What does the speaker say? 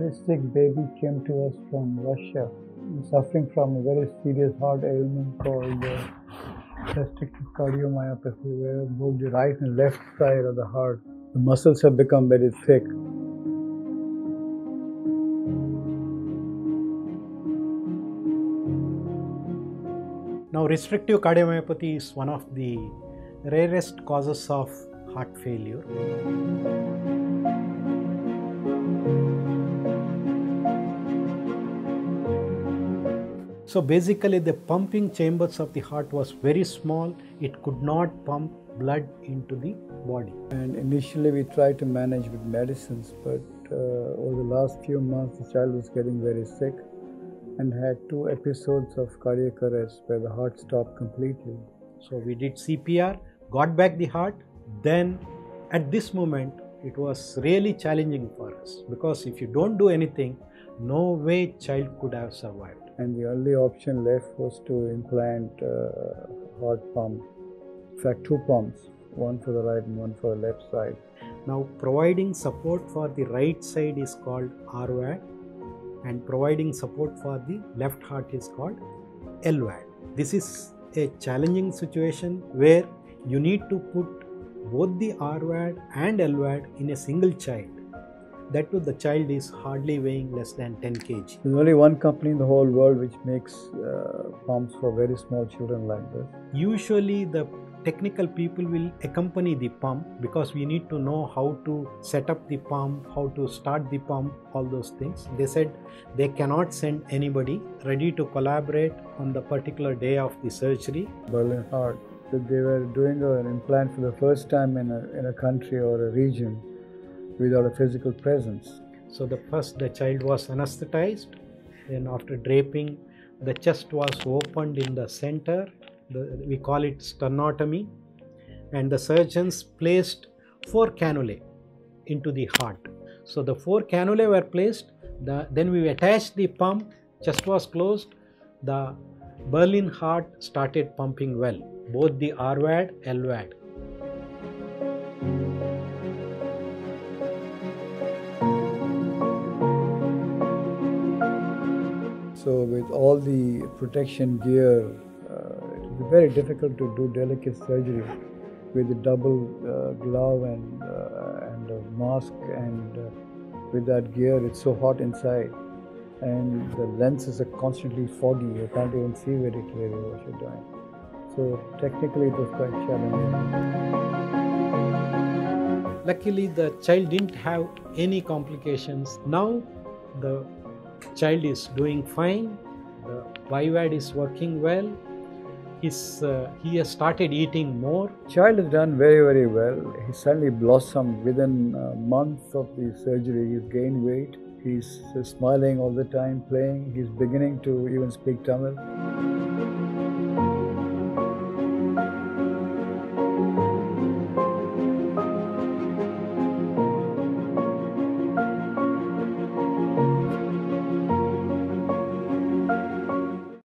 very sick baby came to us from Russia, suffering from a very serious heart ailment called restrictive cardiomyopathy, where both the right and left side of the heart, the muscles have become very thick. Now, restrictive cardiomyopathy is one of the rarest causes of heart failure. So basically the pumping chambers of the heart was very small. It could not pump blood into the body. And initially we tried to manage with medicines, but over the last few months the child was getting very sick and had 2 episodes of cardiac arrest where the heart stopped completely. So we did CPR, got back the heart. Then at this moment it was really challenging for us, because if you don't do anything, no way child could have survived. And the only option left was to implant heart pump. In fact, 2 pumps, one for the right and one for the left side. Now, providing support for the right side is called RVAD, and providing support for the left heart is called LVAD. This is a challenging situation where you need to put both the RVAD and LVAD in a single child. That too, the child is hardly weighing less than 10 kg. There's only one company in the whole world which makes pumps for very small children like this. Usually the technical people will accompany the pump, because we need to know how to set up the pump, how to start the pump, all those things. They said they cannot send anybody ready to collaborate on the particular day of the surgery. Berlin Heart, that they were doing an implant for the first time in a country or a region without a physical presence. So the child was anesthetized, then after draping, the chest was opened in the center. We call it sternotomy, and the surgeons placed 4 cannulae into the heart. So the 4 cannulae were placed, then we attached the pump, chest was closed, the Berlin Heart started pumping well, both the RVAD, LVAD. So with all the protection gear, it will be very difficult to do delicate surgery with a double glove and a mask, and with that gear it's so hot inside, and the lenses are constantly foggy. You can't even see very clearly what you're doing. So technically it was quite challenging. Luckily the child didn't have any complications. Now the child is doing fine, the BiVAD is working well, he has started eating more. Child has done very, very well. He suddenly blossomed within a month of the surgery. He's gained weight, he's smiling all the time, playing, he's beginning to even speak Tamil.